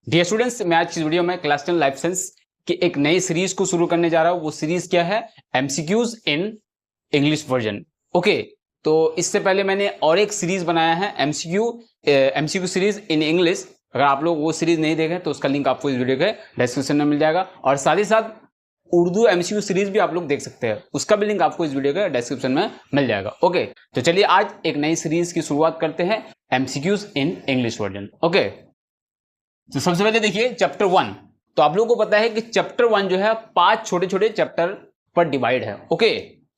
Dear students, मैं आज इस वीडियो में क्लास 10 लाइफ साइंस की एक नई सीरीज को शुरू करने जा रहा हूं। वो सीरीज क्या है? MCQs in English version. Okay, तो इससे पहले मैंने और एक सीरीज बनाया है एमसीक्यू सीरीज इन इंग्लिश। अगर आप लोग वो सीरीज नहीं देखें तो उसका लिंक आपको इस वीडियो के डिस्क्रिप्शन में मिल जाएगा, और साथ ही साथ उर्दू एमसीक्यू सीरीज भी आप लोग देख सकते हैं, उसका भी लिंक आपको इस वीडियो के डिस्क्रिप्शन में मिल जाएगा। ओके, तो चलिए आज एक नई सीरीज की शुरुआत करते हैं, MCQs in English version. Okay, तो सबसे पहले देखिए चैप्टर 1। तो आप लोगों को पता है कि चैप्टर 1 जो है 5 छोटे छोटे चैप्टर पर डिवाइड है। ओके,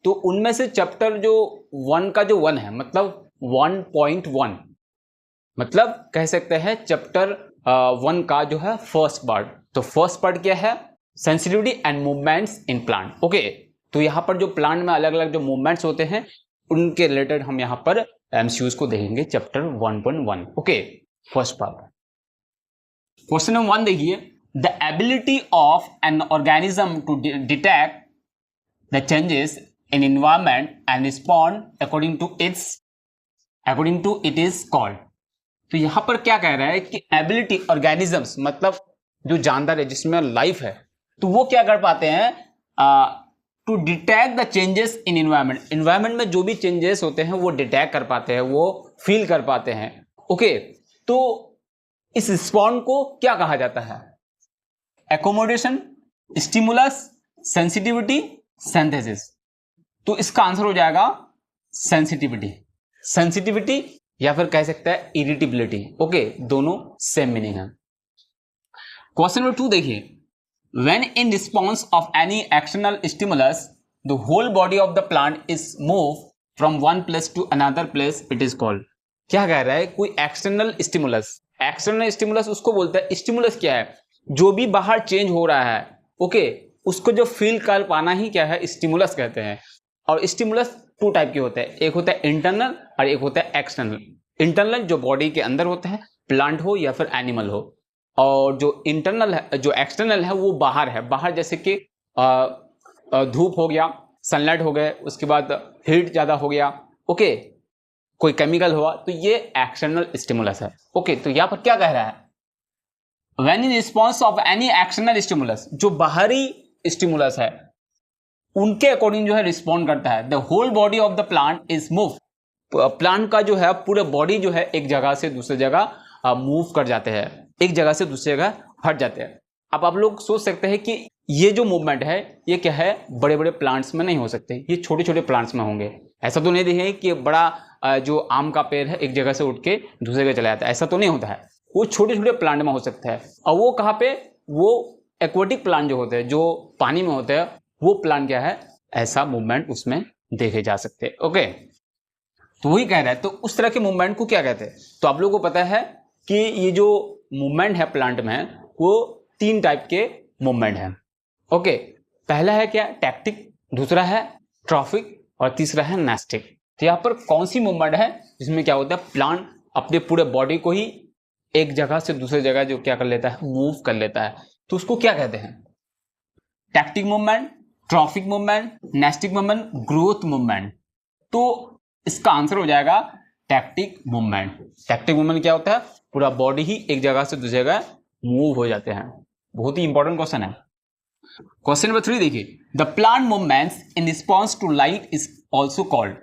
तो उनमें से चैप्टर जो 1 का जो 1 है, मतलब 1.1, मतलब कह सकते हैं चैप्टर 1 का जो है फर्स्ट पार्ट। तो फर्स्ट पार्ट क्या है? Sensitivity and movements in plant. Okay, तो यहां पर जो प्लांट में अलग अलग जो मूवमेंट्स होते हैं उनके रिलेटेड हम यहां पर एमसीक्यूज को देखेंगे chapter 1.1। Okay, first part. Question number 1 देखिए, the ability of an organism to detect the changes in environment and respond according to it is called. तो यहां पर क्या कह रहा है कि एबिलिटी, ऑर्गेनिजम्स मतलब जो जानदार है, जिसमें लाइफ है, तो वो क्या कर पाते हैं? To detect the changes in environment. Environment में जो भी चेंजेस होते हैं वो डिटेक्ट कर पाते हैं, वो फील कर पाते हैं। ओके, तो इस रिस्पॉन्ड को क्या कहा जाता है? Accommodation, stimulus, sensitivity, synthesis. तो इसका आंसर हो जाएगा सेंसिटिविटी या फिर कह सकते हैं इरिटेबिलिटी। ओके, दोनों सेम मीनिंग है। क्वेश्चन नंबर 2 देखिए, when in response of any external stimulus the whole body of the plant is move from one place to another place, it is called. क्या कह रहा है? कोई एक्सटर्नल स्टिमुलस उसको बोलते हैं। स्टिमुलस क्या है? जो भी बाहर चेंज हो रहा है, ओके, उसको जो फील कर पाना ही क्या है? स्टिमुलस कहते हैं। और स्टिमुलस 2 टाइप के होते हैं, एक होता है इंटरनल और एक होता है एक्सटर्नल। इंटरनल जो बॉडी के अंदर होते हैं, प्लांट हो या फिर एनिमल हो, और जो इंटरनल है, जो एक्सटर्नल है, वो बाहर है। बाहर जैसे कि धूप हो गया, सनलाइट हो गए, उसके बाद हीट ज्यादा हो गया, ओके, कोई केमिकल हुआ, तो ये एक्सटर्नल स्टिमुलस है। ओके, तो यहां पर क्या कह रहा है? When in response of any external stimulus, जो बाहरी स्टिमुलस है उनके अकॉर्डिंग जो है रिस्पॉन्ड करता है। The whole body of the plant is move. Plant का जो है पूरे बॉडी जो है एक जगह से दूसरी जगह मूव कर जाते हैं, एक जगह से दूसरी जगह हट जाते हैं। अब आप लोग सोच सकते हैं कि ये जो मूवमेंट है ये क्या है? बड़े बड़े प्लांट्स में नहीं हो सकते, ये छोटे छोटे प्लांट्स में होंगे। ऐसा तो नहीं देखेंगे कि बड़ा जो आम का पेड़ है एक जगह से उठ के दूसरी जगह चला जाता है, ऐसा तो नहीं होता है। वो छोटे छोटे प्लांट में हो सकता है। और वो कहाँ पे? वो एक्वेटिक प्लांट जो होते हैं, जो पानी में होते हैं, वो प्लांट क्या है? ऐसा मूवमेंट उसमें देखे जा सकते हैं। ओके, तो वही कह रहा है। तो उस तरह के मूवमेंट को क्या कहते हैं? तो आप लोगों को पता है कि ये जो मूवमेंट है प्लांट में, वो 3 टाइप के मूवमेंट है। ओके, पहला है क्या? टैक्टिक, दूसरा है ट्रॉफिक, और तीसरा है नेस्टिक। तो यहाँ पर कौन सी मूवमेंट है जिसमें क्या होता है? प्लांट अपने पूरे बॉडी को ही एक जगह से दूसरी जगह जो क्या कर लेता है? मूव कर लेता है। तो उसको क्या कहते हैं? Tactic movement, trophic movement, nastic movement, growth movement. तो इसका आंसर हो जाएगा टैक्टिक मूवमेंट। टैक्टिक मूवमेंट क्या होता है? पूरा बॉडी ही एक जगह से दूसरी जगह मूव हो जाते हैं। बहुत ही इंपॉर्टेंट क्वेश्चन है। क्वेश्चन नंबर 3 देखिए, the plant movements in response to light is also called.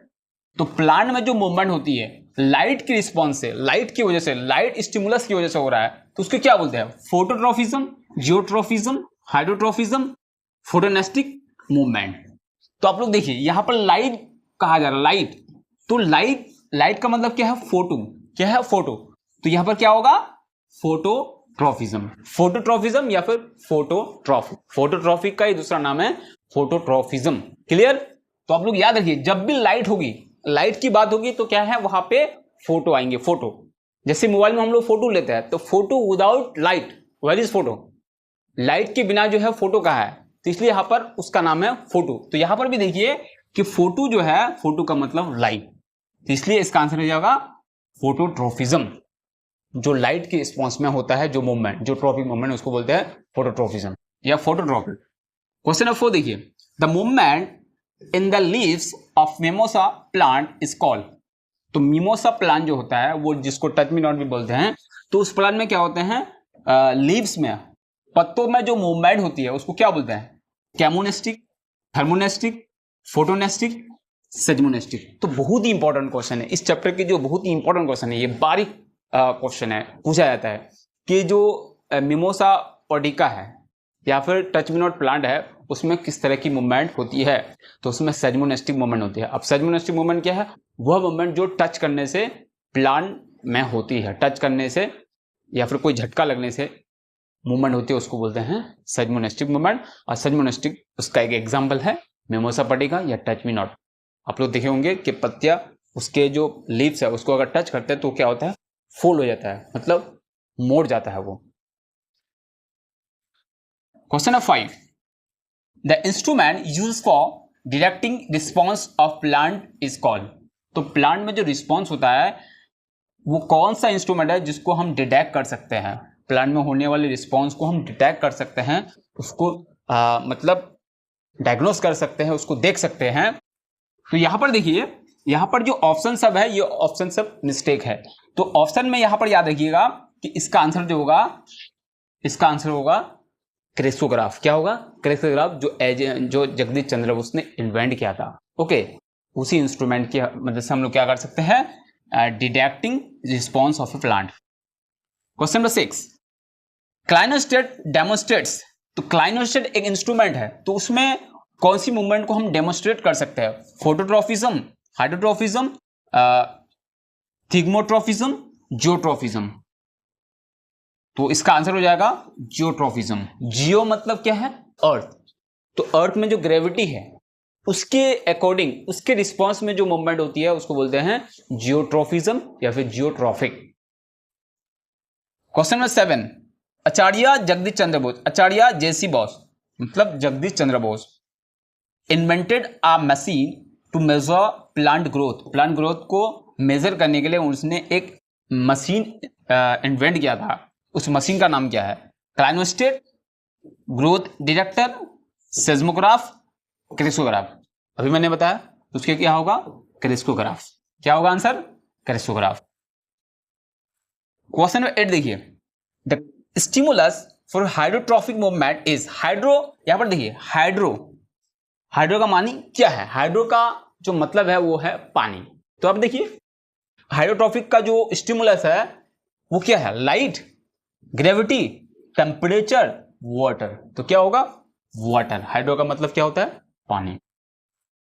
तो प्लांट में जो मूवमेंट होती है लाइट की रिस्पॉन्स से, लाइट की वजह से, लाइट स्टिमुलस की वजह से हो रहा है, तो उसको क्या बोलते हैं? फोटोट्रॉफिज्म, जियोट्रॉफिज्म, हाइड्रोट्रॉफिज्म, फोटोनेस्टिक मूवमेंट। तो आप लोग देखिए यहां पर लाइट कहा जा रहा है, लाइट। तो लाइट का मतलब क्या है? फोटो। क्या है? फोटो। तो यहां पर क्या होगा? फोटोट्रॉफिज्म या फिर फोटोट्रॉफिक। फोटोट्रॉफिक का ही दूसरा नाम है फोटोट्रॉफिज्म। क्लियर? तो आप लोग याद रखिए, जब भी लाइट होगी, लाइट की बात होगी, तो क्या है? वहां पे फोटो आएंगे। फोटो, जैसे मोबाइल में हम लोग फोटो लेते हैं, तो photo without light, where is photo? Light के बिना जो है फोटो कहाँ है? तो इसलिए यहां पर उसका नाम है फोटो। तो यहां पर भी देखिए कि फोटो जो है, फोटो का मतलब लाइट, तो इसलिए इसका आंसर हो जाएगा फोटोट्रॉफिज्म। जो लाइट के रिस्पॉन्स में होता है जो मूवमेंट, जो ट्रॉफिक मूवमेंट, उसको बोलते हैं फोटोट्रॉफिज्म या फोटोट्रॉपिक। क्वेश्चन नंबर 4 देखिए, the movement in the leaves of mimosa plant is called. तो मिमोसा प्लांट जो होता है, वो जिसको टच मी नॉट भी बोलते हैं, तो उस प्लांट में क्या होते हैं? लीव्स में, पत्तों में जो मूवमेंट होती है उसको क्या बोलते हैं? केमोनेस्टिक, थर्मोनेस्टिक, फोटोनेस्टिक, सेजमोनेस्टिक। तो बहुत ही इंपॉर्टेंट क्वेश्चन है इस चैप्टर के, जो बहुत ही इंपॉर्टेंट क्वेश्चन है, ये बारीक क्वेश्चन है, पूछा जाता है कि जो मिमोसा पॉडिका है या फिर टच मी नॉट प्लांट है उसमें किस तरह की मूवमेंट होती है। तो उसमें सेजमोनेस्टिक मूवमेंट होती है। अब सेजमोनेस्टिक मूवमेंट क्या है? वह मूवमेंट जो टच करने से प्लांट में होती है, टच करने से या फिर कोई झटका लगने से मूवमेंट होती है, उसको बोलते हैं सेजमोनेस्टिक मूवमेंट। और सेजमोनेस्टिक उसका एक एग्जाम्पल है मिमोसा पॉडिका या टच मी नॉट। आप लोग देखे होंगे कि पत्तियां, उसके जो लीव्स है उसको अगर टच करते हैं तो क्या होता है? फोल्ड हो जाता है, मतलब मोड़ जाता है वो। Question number 5, the instrument use for detecting response of plant is called. तो प्लांट में जो रिस्पॉन्स होता है वो कौन सा इंस्ट्रूमेंट है जिसको हम डिटेक्ट कर सकते हैं? प्लांट में होने वाले रिस्पॉन्स को हम डिटेक्ट कर सकते हैं, उसको मतलब डायग्नोस कर सकते हैं, उसको देख सकते हैं। तो यहां पर देखिए, यहां पर जो ऑप्शन सब है ये ऑप्शन सब मिस्टेक है। तो ऑप्शन में यहां पर याद रखिएगा कि इसका आंसर जो होगा, इसका आंसर होगा क्रेस्कोग्राफ। क्या होगा? क्रेस्कोग्राफ, जो जगदीश चंद्र बोस ने इन्वेंट किया था। ओके, उसी इंस्ट्रूमेंट की मदद से हम लोग क्या कर सकते हैं? Detecting response of A plant. Question number 6, क्लाइनोस्टेट demonstrates. तो क्लाइनोस्टेट एक इंस्ट्रूमेंट है, तो उसमें कौन सी मूवमेंट को हम डेमोस्ट्रेट कर सकते हैं? फोटोट्रॉफिज्म, हाइड्रोट्रॉफिज्म, थिग्मोट्रॉफिज्म, जियोट्रॉफिज्म। तो इसका आंसर हो जाएगा जियोट्रॉफिज्म। जियो मतलब क्या है? अर्थ। तो अर्थ में जो ग्रेविटी है उसके अकॉर्डिंग, उसके रिस्पॉन्स में जो मूवमेंट होती है उसको बोलते हैं जियोट्रॉफिज्म या फिर geotropic. Question number 7, Acharya Jagadish Chandra Bose, Acharya J C Bose मतलब Jagadish Chandra Bose invented a machine to measure plant growth. Plant growth को मेजर करने के लिए उसने एक मशीन इन्वेंट किया था। उस मशीन का नाम क्या है? क्लाइनोस्टेट, ग्रोथ डिटेक्टर, सेस्मोग्राफ, क्रेस्कोग्राफ। अभी मैंने बताया उसके क्या होगा? क्रेस्कोग्राफ। क्या होगा आंसर? क्रेस्कोग्राफ। क्वेश्चन नंबर 8 देखिए, the stimulus for hydrotropic movement is hydro. यहां पर देखिए हाइड्रो, हाइड्रो का मानी क्या है? हाइड्रो का जो मतलब है वो है पानी। तो अब देखिए हाइड्रोट्रॉफिक का जो स्टिमुलस है वो क्या है? Light, gravity, temperature, water. तो क्या होगा? वाटर। हाइड्रो का मतलब क्या होता है? पानी।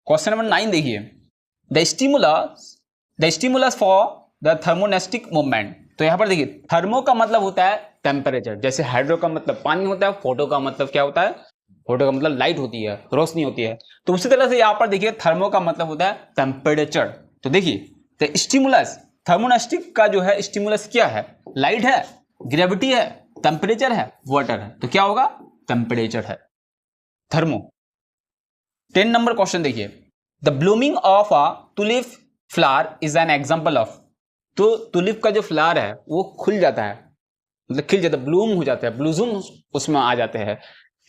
क्वेश्चन नंबर 9 देखिए, the stimulus for the thermonastic movement. तो यहां पर देखिए थर्मो का मतलब होता है टेम्परेचर, जैसे हाइड्रो का मतलब पानी होता है, फोटो का मतलब क्या होता है? फोटो का मतलब लाइट होती है, रोशनी होती है। तो उसी तरह से यहां पर देखिए थर्मो का मतलब होता है टेम्परेचर। तो देखिए तो स्टिमुलस, थर्मोनेस्टिक का जो है स्टिमुलस क्या है? लाइट है, ग्रेविटी है, टेम्परेचर है, वाटर है। तो क्या होगा? टेम्परेचर है, थर्मो। 10 नंबर क्वेश्चन देखिए, the blooming of a tulip flower is an example of. तो टुलिप का जो फ्लावर है वो खुल जाता है, मतलब खिल जाता है, ब्लूम हो जाता है, ब्लूजूम उसमें आ जाते हैं।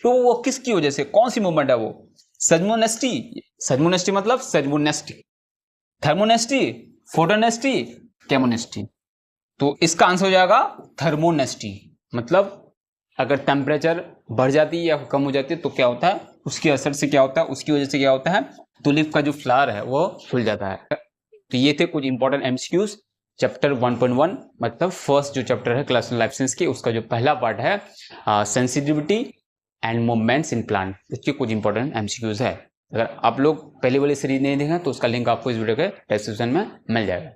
तो वो किसकी वजह से, कौन सी मूवमेंट है वो? सेजमोनेस्टी, सेजमोनेस्टी मतलब सेजमोनेस्टी, थर्मोनेस्टी, फोटोनेस्टी, केमोनेस्टी। तो इसका आंसर हो जाएगा थर्मोनेस्टी। मतलब अगर टेम्परेचर बढ़ जाती है या कम हो जाती है तो क्या होता है? उसके असर से क्या होता है? उसकी वजह से क्या होता है? टुलिप का जो फ्लावर है वो खुल जाता है। तो ये थे कुछ इंपॉर्टेंट एमसीक्यूज चैप्टर 1.1, मतलब फर्स्ट जो चैप्टर है क्लासिकल लाइफ साइंस की, उसका जो पहला पार्ट है sensitivity and movements in plant, इसके कुछ इंपॉर्टेंट एमसीक्यूज है। अगर आप लोग पहले वाली सीरीज नहीं देखें तो उसका लिंक आपको इस वीडियो के डिस्क्रिप्शन में मिल जाएगा।